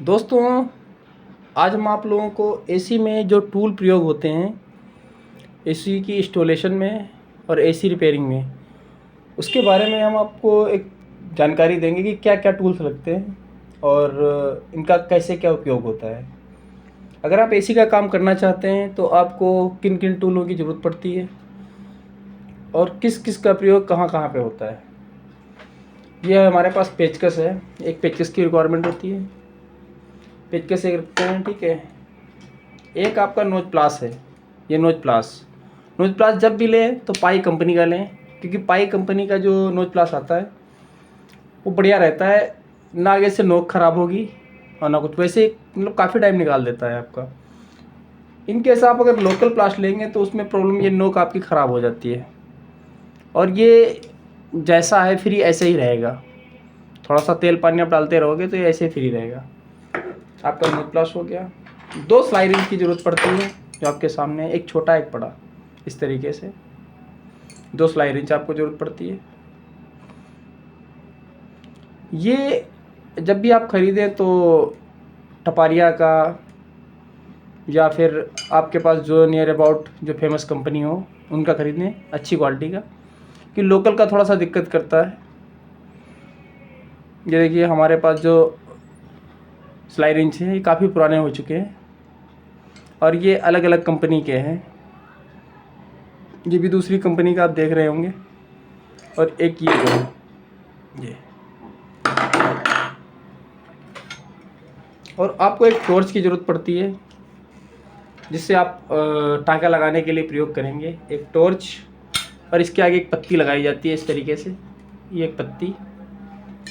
दोस्तों, आज हम आप लोगों को एसी में जो टूल प्रयोग होते हैं, एसी की इंस्टॉलेशन में और एसी रिपेयरिंग में, उसके बारे में हम आपको एक जानकारी देंगे कि क्या क्या टूल्स लगते हैं और इनका कैसे क्या उपयोग होता है। अगर आप एसी का काम करना चाहते हैं तो आपको किन किन टूलों की ज़रूरत पड़ती है और किस किस का प्रयोग कहाँ कहाँ पे होता है। यह हमारे पास पेचकस है, एक पेचकस की रिक्वायरमेंट होती है, पेचकस एक रखते हैं, ठीक है। एक आपका नोच प्लास है, ये नोच प्लास जब भी लें तो पाई कंपनी का लें, क्योंकि पाई कंपनी का जो नोच प्लास आता है वो बढ़िया रहता है, ना आगे से नोक ख़राब होगी और ना कुछ, वैसे मतलब काफ़ी टाइम निकाल देता है आपका। इनकेस आप अगर लोकल प्लास लेंगे तो उसमें प्रॉब्लम, ये नोक आपकी ख़राब हो जाती है और ये जैसा है फ्री ऐसे ही रहेगा। थोड़ा सा तेल पानी आप डालते रहोगे तो ये ऐसे ही फ्री रहेगा। आपका नोच प्लास हो गया। दो स्लाइड की ज़रूरत पड़ती है जो आपके सामने है, एक छोटा एक बड़ा, इस तरीके से दो स्लाइड रिंच आपको ज़रूरत पड़ती है। ये जब भी आप ख़रीदें तो टपारिया का या फिर आपके पास जो नियर अबाउट जो फेमस कंपनी हो उनका ख़रीदें, अच्छी क्वालिटी का, कि लोकल का थोड़ा सा दिक्कत करता है। ये देखिए हमारे पास जो स्लाइड रिंच हैं ये काफ़ी पुराने हो चुके हैं और ये अलग अलग कंपनी के हैं। ये भी दूसरी कंपनी का आप देख रहे होंगे और एक ये है, ये। और आपको एक टॉर्च की ज़रूरत पड़ती है जिससे आप टाँका लगाने के लिए प्रयोग करेंगे, एक टॉर्च। और इसके आगे एक पत्ती लगाई जाती है इस तरीके से, ये एक पत्ती,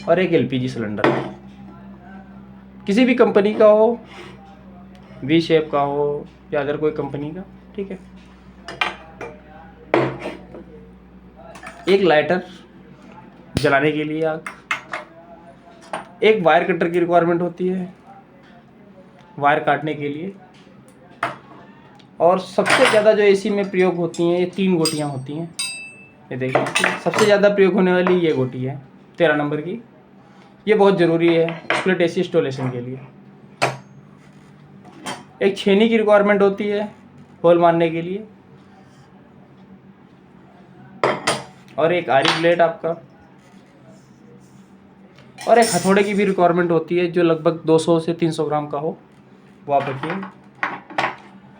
और एक एलपीजी सिलेंडर, किसी भी कंपनी का हो, वी शेप का हो या अदर कोई कंपनी का, ठीक है। एक लाइटर जलाने के लिए आग, एक वायर कटर की रिक्वायरमेंट होती है वायर काटने के लिए, और सबसे ज़्यादा जो एसी में प्रयोग होती हैं ये 3 गोटियाँ होती हैं। ये देखिए सबसे ज़्यादा प्रयोग होने वाली ये गोटी है 13 नंबर की, ये बहुत ज़रूरी है स्प्लिट एसी इंस्टॉलेशन के लिए। एक छेनी की रिक्वायरमेंट होती है होल मारने के लिए, और एक आरी ब्लेड आपका, और एक हथौड़े की भी रिक्वायरमेंट होती है जो लगभग 200 से 300 ग्राम का हो, वो आप रखिए।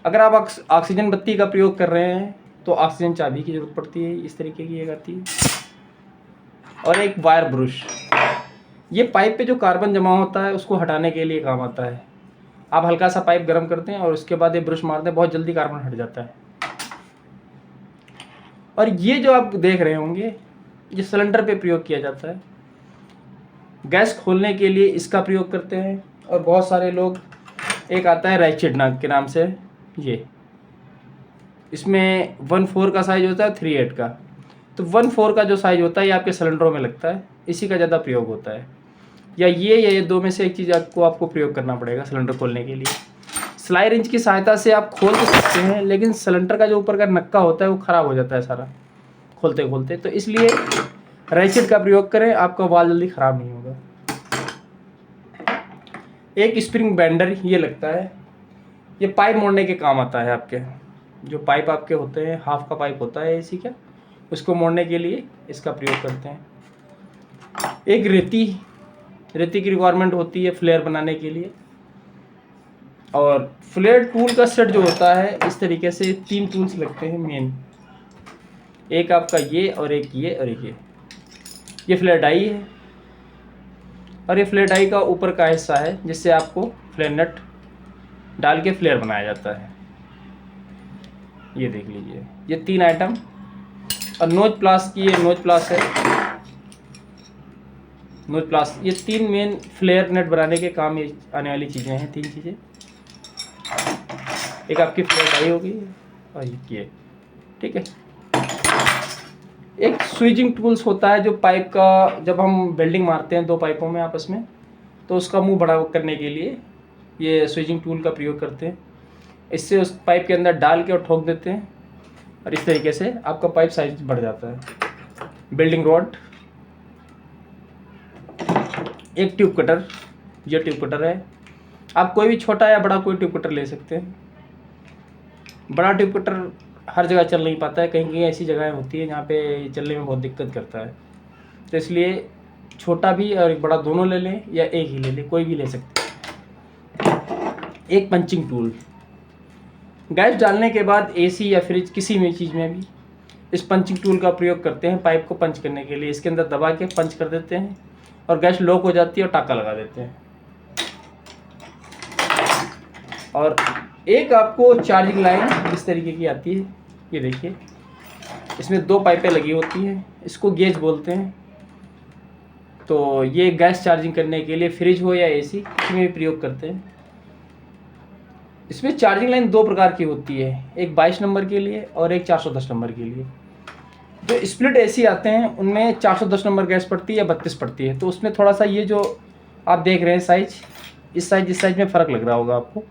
अगर आप ऑक्सीजन बत्ती का प्रयोग कर रहे हैं तो ऑक्सीजन चाबी की ज़रूरत पड़ती है, इस तरीके की एक आती है। और एक वायर ब्रश, ये पाइप पे जो कार्बन जमा होता है उसको हटाने के लिए काम आता है। आप हल्का सा पाइप गर्म करते हैं और उसके बाद ये ब्रश मारते हैं, बहुत जल्दी कार्बन हट जाता है। और ये जो आप देख रहे होंगे ये सिलेंडर पे प्रयोग किया जाता है, गैस खोलने के लिए इसका प्रयोग करते हैं। और बहुत सारे लोग, एक आता है रैचेट नाम के नाम से, ये इसमें 1/4 का साइज होता है, 3/8 का। तो 1/4 का जो साइज होता है ये आपके सिलेंडरों में लगता है, इसी का ज़्यादा प्रयोग होता है। या ये दो में से एक चीज़ आपको प्रयोग करना पड़ेगा सिलेंडर खोलने के लिए। स्लाइड रिंच की सहायता से आप खोल तो सकते हैं, लेकिन सिलेंडर का जो ऊपर का नक्का होता है वो ख़राब हो जाता है सारा खोलते खोलते, तो इसलिए रैचेट का प्रयोग करें, आपका वाल जल्दी ख़राब नहीं होगा। एक स्प्रिंग बेंडर ये लगता है, ये पाइप मोड़ने के काम आता है। आपके जो पाइप आपके होते हैं, हाफ का पाइप होता है एसी का, उसको मोड़ने के लिए इसका प्रयोग करते हैं। एक रेती की रिक्वायरमेंट होती है फ्लेयर बनाने के लिए। और फ्लेयर टूल का सेट जो होता है इस तरीके से 3 टूल्स लगते हैं मेन, एक आपका ये और एक ये और एक ये फ्लेयर डाई है। और ये फ्लेयर डाई का ऊपर का हिस्सा है जिससे आपको फ्लेयर नट डाल के फ्लेयर बनाया जाता है। ये देख लीजिए ये 3 आइटम। और नोच प्लास की, ये नोच प्लास है, नोच प्लास, ये 3 मेन फ्लेयर नट बनाने के काम ये आने वाली चीज़ें हैं, 3 चीज़ें। एक आपकी फ्लेयर डाई होगी और ये, ठीक है। एक स्विचिंग टूल्स होता है जो पाइप का, जब हम वेल्डिंग मारते हैं 2 पाइपों में आपस में, तो उसका मुंह बड़ा करने के लिए ये स्विचिंग टूल का प्रयोग करते हैं। इससे उस पाइप के अंदर डाल के और ठोक देते हैं और इस तरीके से आपका पाइप साइज बढ़ जाता है। बिल्डिंग रॉड, एक ट्यूब कटर, ये ट्यूब कटर है, आप कोई भी छोटा या बड़ा कोई ट्यूब कटर ले सकते हैं। बड़ा ट्यूब कटर हर जगह चल नहीं पाता है, कहीं कहीं ऐसी जगहें होती है जहाँ पे चलने में बहुत दिक्कत करता है, तो इसलिए छोटा भी और एक बड़ा दोनों ले लें या एक ही ले लें, कोई भी ले सकते हैं। एक पंचिंग टूल, गैस डालने के बाद एसी या फ्रिज किसी भी चीज़ में भी इस पंचिंग टूल का प्रयोग करते हैं पाइप को पंच करने के लिए। इसके अंदर दबा के पंच कर देते हैं और गैस लॉक हो जाती है और टाका लगा देते हैं। और एक आपको चार्जिंग लाइन इस तरीके की आती है, ये देखिए, इसमें 2 पाइपें लगी होती हैं, इसको गेज बोलते हैं। तो ये गैस चार्जिंग करने के लिए फ्रिज हो या एसी इसमें भी प्रयोग करते हैं। इसमें चार्जिंग लाइन 2 प्रकार की होती है, एक 22 नंबर के लिए और एक 410 नंबर के लिए। जो स्प्लिट एसी आते हैं उनमें 410 नंबर गैस पड़ती है या 32 पड़ती है, तो उसमें थोड़ा सा ये जो आप देख रहे हैं साइज, इस साइज में फ़र्क लग रहा होगा आपको।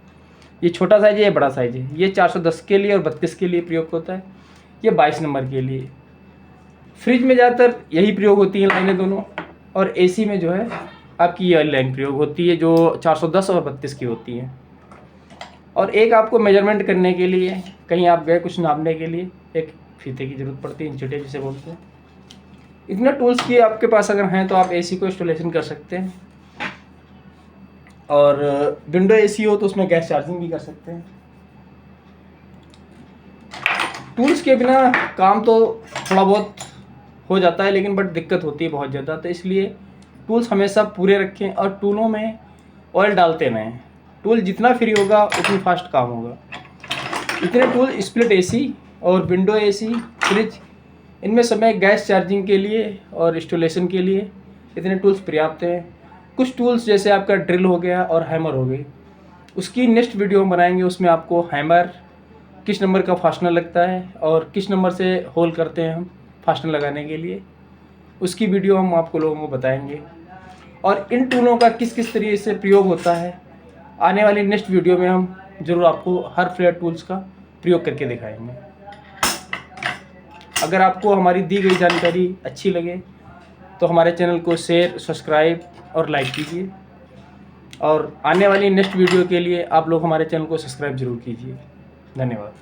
ये छोटा साइज है, ये बड़ा साइज है। ये 410 के लिए और 32 के लिए प्रयोग होता है, ये 22 नंबर के लिए। फ्रिज में ज़्यादातर यही प्रयोग होती हैं लाइनें दोनों, और एसी में जो है आपकी ये लाइन प्रयोग होती है जो 410 और 32 की होती है। और एक आपको मेजरमेंट करने के लिए, कहीं आप गए कुछ नापने के लिए, एक फीते की ज़रूरत पड़ती है, इंचीटेप जिसे बोलते हैं। इतने टूल्स की आपके पास अगर हैं तो आप एसी को इंस्टॉलेशन कर सकते हैं। और विंडो एसी हो तो उसमें गैस चार्जिंग भी कर सकते हैं। टूल्स के बिना काम तो थोड़ा बहुत हो जाता है, लेकिन बट दिक्कत होती है बहुत ज़्यादा, तो इसलिए टूल्स हमेशा पूरे रखें और टूलों में ऑयल डालते रहें। टूल जितना फ्री होगा उतनी फास्ट काम होगा। इतने टूल स्प्लिट एसी और विंडो एसी, फ्रिज, इनमें समय गैस चार्जिंग के लिए और इंस्टॉलेशन के लिए इतने टूल्स पर्याप्त हैं। कुछ टूल्स जैसे आपका ड्रिल हो गया और हैमर हो गई, उसकी नेक्स्ट वीडियो हम बनाएंगे। उसमें आपको हैमर किस नंबर का फास्टनर लगता है और किस नंबर से होल करते हैं हम फास्टनर लगाने के लिए, उसकी वीडियो हम आपको लोगों को बताएंगे। और इन टूलों का किस किस तरीके से प्रयोग होता है, आने वाली नेक्स्ट वीडियो में हम ज़रूर आपको हर फ्लेयर टूल्स का प्रयोग करके दिखाएंगे। अगर आपको हमारी दी गई जानकारी अच्छी लगे तो हमारे चैनल को शेयर, सब्सक्राइब और लाइक कीजिए। और आने वाली नेक्स्ट वीडियो के लिए आप लोग हमारे चैनल को सब्सक्राइब ज़रूर कीजिए। धन्यवाद।